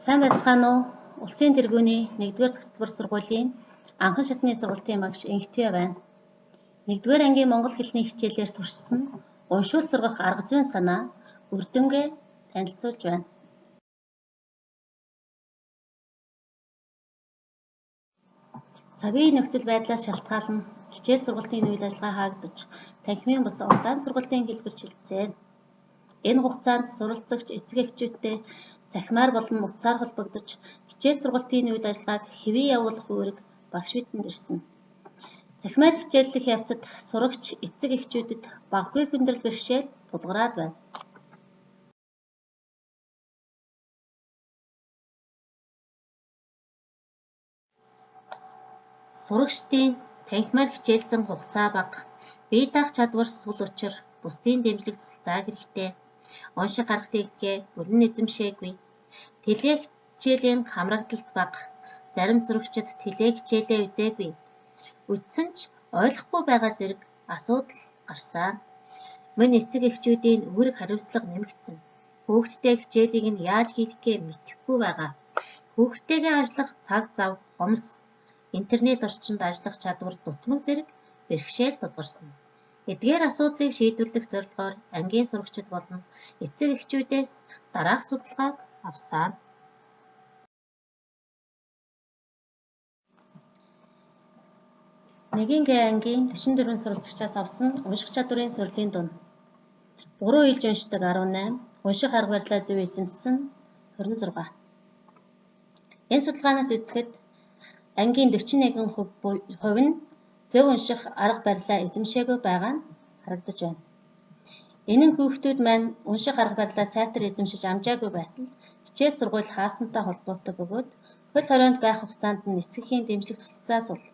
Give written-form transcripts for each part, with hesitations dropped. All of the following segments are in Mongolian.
Сайн байцгаана уу? Улсын тэргүүний 1-р цогцлбор сургуулийн анхан шатны сургалтын багш Инхтвэ байна. 1-р ангийн монгол хэлний хичээлээр туршсан уншуул сургах арга зүйн санаа үрдэнгээ танилцуулж байна. Цагийн нөхцөл байдлаас шалтгаалan хичээл сургалтын үйл ажиллагаа хаагдаж, танхимын бус онлайн сургалтын хэлбэр шилжсэн. Энэ хугацаанд суралцагч эцэг эхчүүдтэй цахимаар болон утсаар холбогдож, хичээл сургалтын үйл ажиллагааг хэвээ явуулах үүрэг багш бидэнд ирсэн. Цахимаар хичээллэх явцад сурагч эцэг эхчүүдэд багагүй хүндрэл бэрхшээл тулгараад байна. Сурагчдын танхимаар хичээлсэн хугацаа бага, бие даах чадвар сул учир, бусдын дэмжлэг цэлцааг хэрэгтэй. Унших арга техникээ бүрэн эзэмшээгүй. Теле хичээлийн хамрагдалт бага. Зарим сурагчид теле хичээлээ үзээгүй. Үзсэн ч ойлгохгүй байгаа зэрэг асуудал гарсан. Мөн эцэг эхчүүдийн үүрэг хариуцлага нэмэгдсэн. Хүүхдтэй хичээлийг нь яаж хийхээ мэдэхгүй байгаа. Хүүхдтэйгээ ажиллах цаг зав, хомс, интернет орчинд ажиллах чадвар дутмаг зэрэг бэрхшээл тулгарсан. Эдгээр асуудлыг шийдвэрлэх зорилгоор ангийн сурагчид болон эцэг эхчүүдээс дараах судалгааг авсан. Нэгэн ангийн 44 суралцагчаас авсан унших чадварын сорилын дунд 3 хэлж уншдаг 18, унших арга барилаа зөв эзэмссэн 26. Энэ судалгаанаас үзэхэд ангийн 41% нь зөв унших арга барилаа эзэмшээгүй байгаа нь харагдаж байна. Энэ нь хүүхдүүд маань унших арга барилаа сайтар эзэмшиж амжаагүй байтал хичээл сургууль хаасантай холбоотой бөгөөд хөл хорионд байх хугацаанд нь эцгийн дэмжлэг тусалцаас бол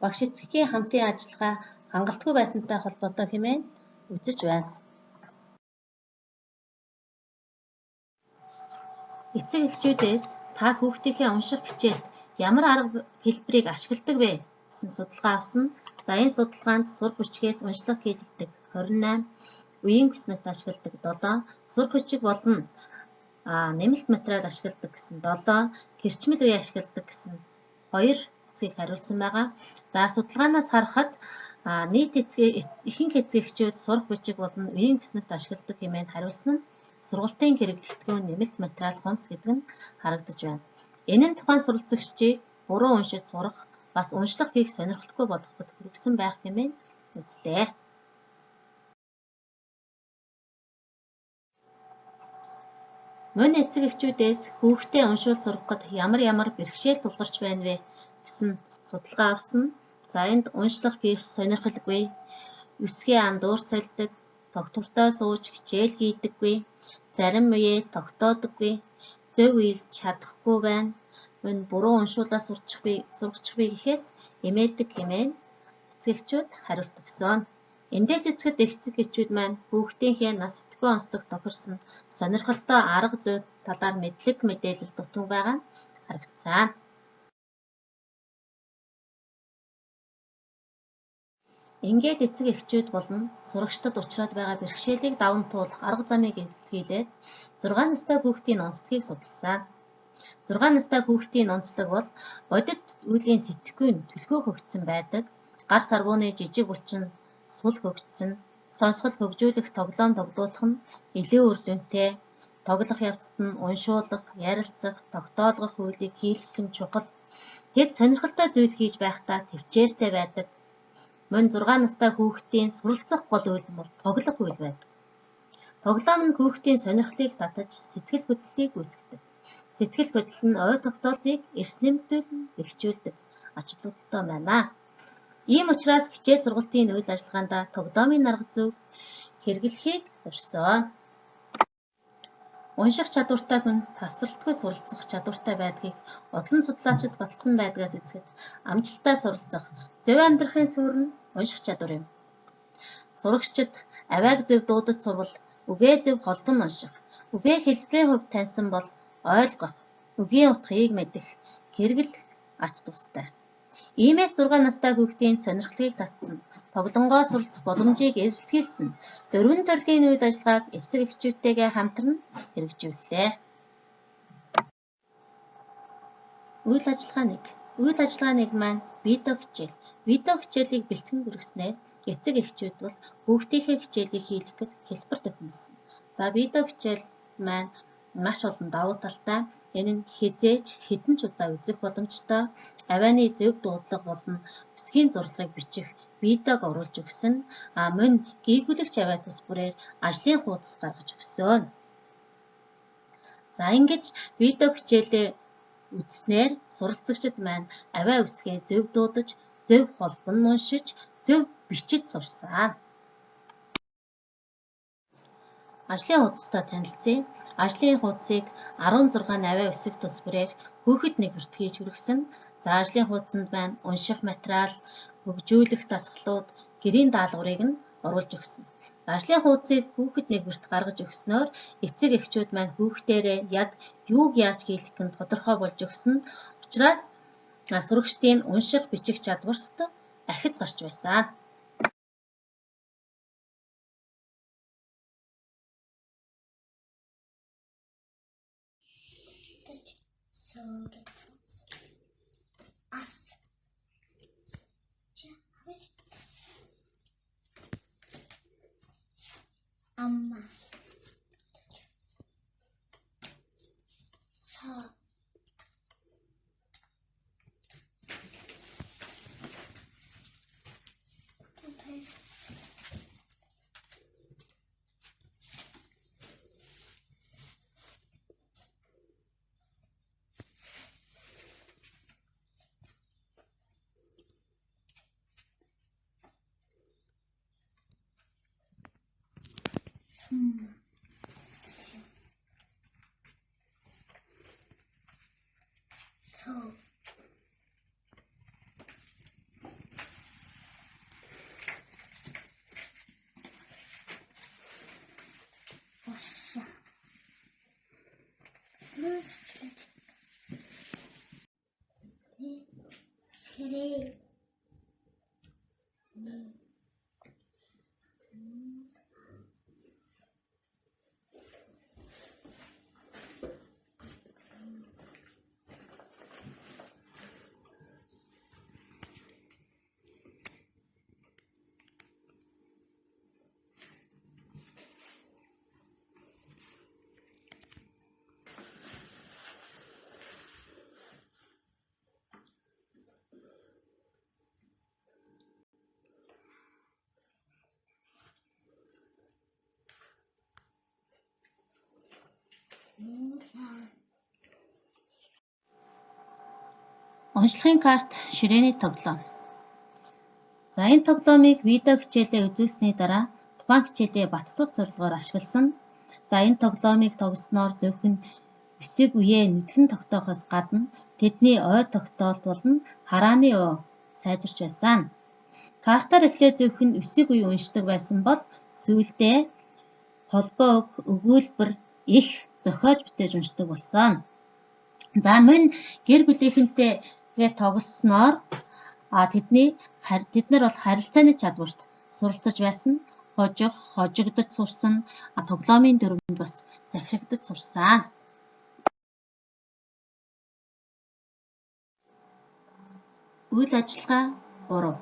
багш эцгийн хамтын ажиллагаа хангалтгүй байсантай холбоотой хэмээн үзэж байна. Эцэг эхчүүдээс та хүүхдийнхээ унших хичээлд ямар арга хэлбэрийг ашигладаг вэ гэсэн судалгаа авсан. За энэ судалгаанд сур хүчгээс уншлага хийлэгдэг 28, үеийн хүснэгт ашигладаг 7, сур хүчиг болон нэмэлт материал ашигладаг гэсэн 7, гэрчмэл үе ашигладаг гэсэн 2 эцгийг хариулсан байгаа. За судалгаанаас харахад нийт ихэнх эцэг эхчүүд сурах хүчиг болон үеийн хүснэгт ашигладаг хэмээн хариулсан нь сургалтын хэрэглэгдэхүүн нэмэлт материал хумс гэдэг нь харагдаж байна. Энэ нь тухайн суралцагчдыг буруу уншиж сурах, бас уншлага хийх сонирхолтой болгоход хүргэсэн байх хэмээн үзлээ. Мөн эцэг эхчүүдээс хүүхдээ уншуул сургахад ямар бэрхшээл тулгарч байна вэ гэсэн судалгаа авсан. За энд уншлага хийх сонирхолгүй, өсгөө андуур сольдог, тогтвортой сууж хичээл хийдэггүй, зарим үеэ тогтоодоггүй, зөв уйлж чадахгүй байна. Мөн буруу уншуулаа сурчих би гэхээс эмээдэг хэмээн эцэг эхчүүд хариулт өгсөн. Эндээс эцгэд эцэг эхчүүд маань хүүхдийнхээ нас идэвхтэй онцлог тохирсон сонирхолтой арга зүй талаар мэдлэг мэдээлэл дутуу байгаа нь харагдсан. Ингээд эцэг эхчүүд болон сурагчдад учраад байгаа бэрхшээлийг даван туулах арга замыг илэрхийлээд 6 настай хүүхдийн онцлогийг судалсан. 6 настай хүүхдийн онцлог бол бодит үеийн сэтгэхүйн түлхүү хөгжсөн байдаг. Гар сарвууны жижиг булчин сул хөгжсөн, сонсгол хөгжүүлэх тоглоом тоглуулах нь илүү үр дүнтэй. Тоглох явцад нь уншуулах, ярилцах, тогтоолгох үйлийг хийх нь чухал. Тэд сонирхолтой зүйл хийж байхдаа төвчээртэй байдаг. Мөн 6 настай хүүхдийн суралцах гол үйл нь бол тоглох үйл байдаг. Тоглоом нь хүүхдийн сонирхлыг татаж, сэтгэл хөдлөлийг үүсгэдэг. Сэтгэл хөдлөл нь ой тогтоолтыг эрс нэмэгдүүлэн бэхжүүлдэг. Ач холбогдолтой байна. Ийм учраас хичээл сургалтын үйл ажиллагаанд тоглоомын арга зүйг хэрэглэхийг зорьсон. Унших чадвартай хүн тасралтгүй суралцах чадвартай байдгийг удлан судлаачид баталсан байдгаас үзэхэд амжилттай суралцах, зөв амьдрахын суурь нь унших чадвар юм. Сурагчид авиаг зөв дуудаж сурвал үгээ зөв холбон унших, үгээ хэлбэрийн хувьд таньсан бол ойлгох, үгийн утгыг мэдэх, хэрэглэх ач тустай. Иймээс 6 настай хүүхдийн сонирхлыг татсан, тоглонгоо суралцах боломжийг илэрхийлсэн 4 төрлийн үйл ажиллагааг эцэг эхчүүдтэйгээ хамтран хэрэгжүүллээ. Үйл ажиллагаа 1. Үйл ажиллагаа 1 маань видео хичээл. Видео хичээлийг бэлтгэн хүргэснээр эцэг эхчүүд бол хүүхдийнхээ хичээлийг хийлгэхэд хэлбэр тохиомсон. За видео хичээл маань маш олон давуу талтай. Энэ нь хизээж хэдэн ч удаа үзэх боломжтой. Авианы зөв дуудлага болон өсгийн зурлагыг бичих видеог оруулж өгсөн. Мөн гүйхүүлэгч авиа тус бүрээр ажлын хуудас гаргаж өгсөн. За ингэж видео хичээлээ үзснээр суралцагчид маань авиа үсгээ зөв дуудаж, зөв холбон уншиж, зөв бичиж сурсан. Ажлын хуудастай танилцъя. Ажлын хуудсыг 16 авиа үсэг тус бүрээр хүүхэд нэгүрт хийж хүргэсэн. За ажлын хуудсанд маань унших материал, хөгжүүлэх дасгалууд, гэрийн даалгаврыг нь оруулж өгсөн. Ажлын хуудсыг хүүхэд нэгүрт гаргаж өгснөөр эцэг эхчүүд маань хүүхдээрээ яг юуг яаж хийлгэх нь тодорхой болж өгсөн. Учираас сурагчдын унших, бичих чадварт ахиц гарч байсан. Amma. So. So. Washa. Sere. Онцлогийн карт ширээний тоглоом. За энэ тоглоомыг видео хичээлээ үзүүлсний дараа тухайн хичээлээ баттгах зорилгоор ашигласан. За энэ тоглоомыг тогсноор зөвхөн өсөг үеэ нийтлэн тогтоохоос гадна тэдний ой тогтоолт болон харааны ой сайжирч байсан. Картаар эхлээд зөвхөн өсөг үе уншдаг байсан бол сүүлдээ холбоо өгүүлбэр их зохиож бүтээж уншдаг болсон. За мөн гэр бүлийнхэнтэй тогссноор тэд нар бол харилцааны чадварт суралцаж байсан. Хожигдож сурсан, тоглоомын дүрмэнд бас захирагдаж сурсан. Үйл ажиллагаа 3.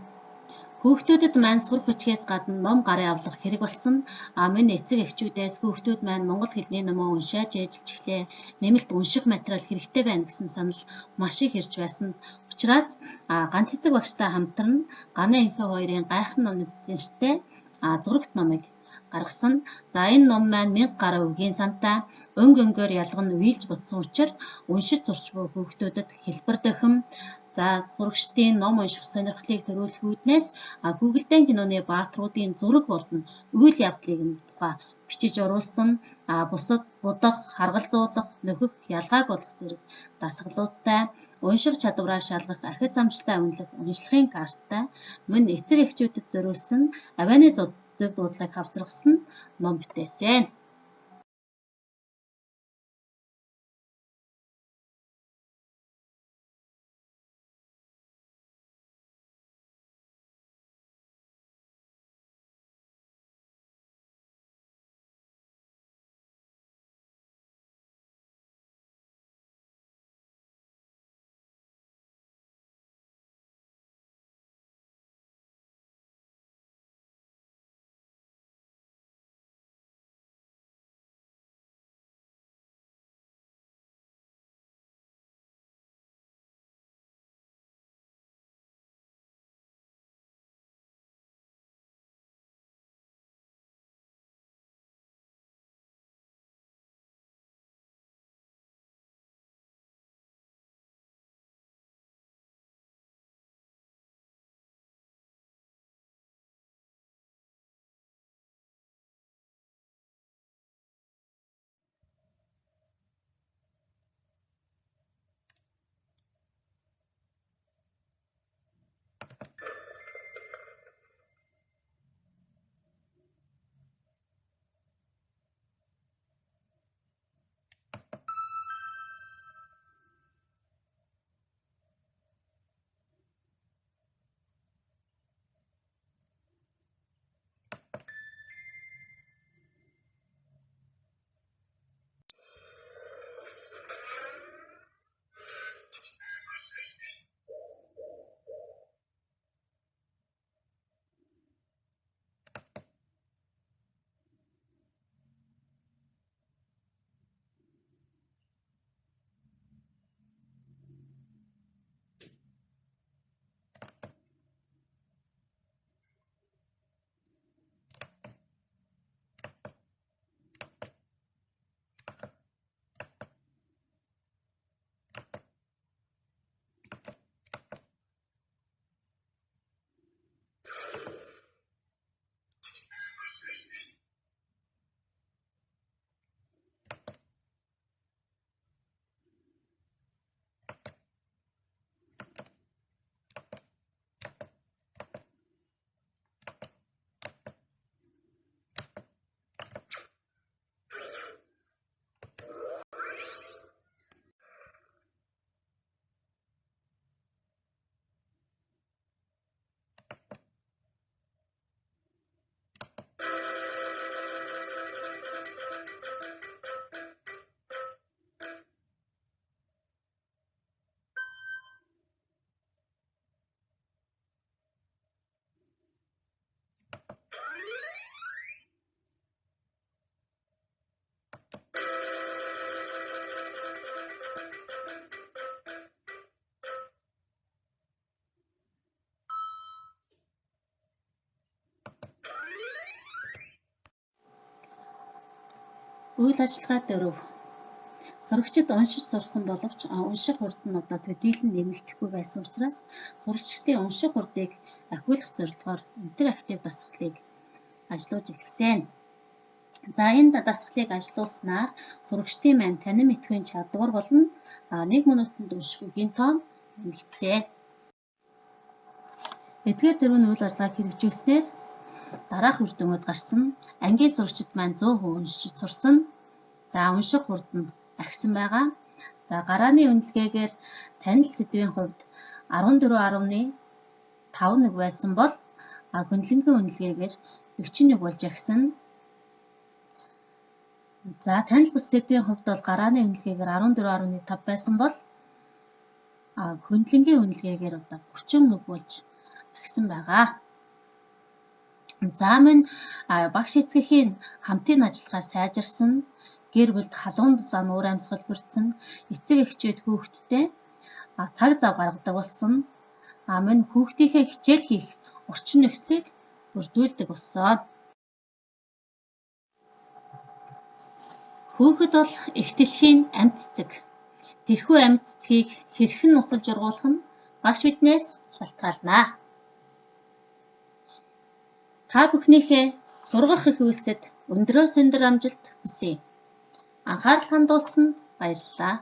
Хүүхдүүдэд маань сурах бичгээс гадна ном гарын авлах хэрэг болсон. Мөн эцэг эхчүүдээс хүүхдүүд маань монгол хэлний номоо уншааж ээжилж эхлээ. Нэмэлт унших материал хэрэгтэй байна гэсэн санал маш их ирж байсан. Учираас ганц эцэг багштай хамтран Ганаа энхээ хоёрын гайхам номны нэртэй зурагт номыг гаргасан. За энэ ном маань 1000 гаруй үгийн сантай, өнгөөр ялган уйлж бутсан учраас уншиж сурч буй хүүхдүүдэд хэлбэр дохим. За сурагчдын ном унших сонирхлыг төрүүлэх үүднээс Google-тэй киноны баатруудын зураг болон үйл явдлыг нь тухай бичиж оруулсан. Бусад будах, харгалзуулах, нөхөх, ялгааг олох зэрэг дасгалуудтай, унших чадвараа шалгах ахиц амжилттай үнэлэх онцлогийн карттай, мөн эцэг эхчүүдэд зориулсан авианы зөв дуудлагыг хавсрагсан ном бүтээсэн. Үйл ажиллагаа 4. Сурагчид уншиж сурсан боловч унших хурд нь одоо төдийлөн нэмэгдэхгүй байсан учраас сурагчдын унших хурдыг ахиулах зорилгоор интерактив дасгалыг ажиллаж эхэлсэн. За энэ дасгалыг ажилуулснаар сурагчдын маань танин мэдхийн чадвар болон 1 минутанд унших үгийн тоон нэмэгдсэн. Эдгээр дөрвөн үйл ажиллагааг хэрэгжүүлснээр дараах үр дүнүүд гарсан. Ангийн сурагчид маань 100% уншиж сурсан. За унших хурд нь агсан байгаа. За гарааны үнэлгээгээр танил сэдвийн хувьд 14.51 байсан бол гүнлэнгийн үнэлгээгээр 41 болж агсан. За танил бус сэдвийн хувьд бол гарааны үнэлгээгээр 14.5 байсан бол гүнлэнгийн үнэлгээгээр одоо 41 болж агсан байгаа. За мөн багш эцгийн хамтын ажиллагаа сайжирсан, гэр бүлд халуун зан уур амьсгал бүрдсэн, эцэг эхчүүд хүүхдтэй цаг зав гаргадаг болсон. Мөн хүүхдийнхээ хичээл хийх орчин нөхцөлийг бүрдүүлдэг болсон. Хүүхэд бол эх дэлхийн амьд цэцэг. Тэрхүү амьд цэцгийг хэрхэн нусалж ургуулах нь багш биднээс шалтгаална. Та бүхнийхээ сургах их үйлсэд өндрөөс өндөр амжилт хүсье. Анхаарал хандуулсанд баярлалаа.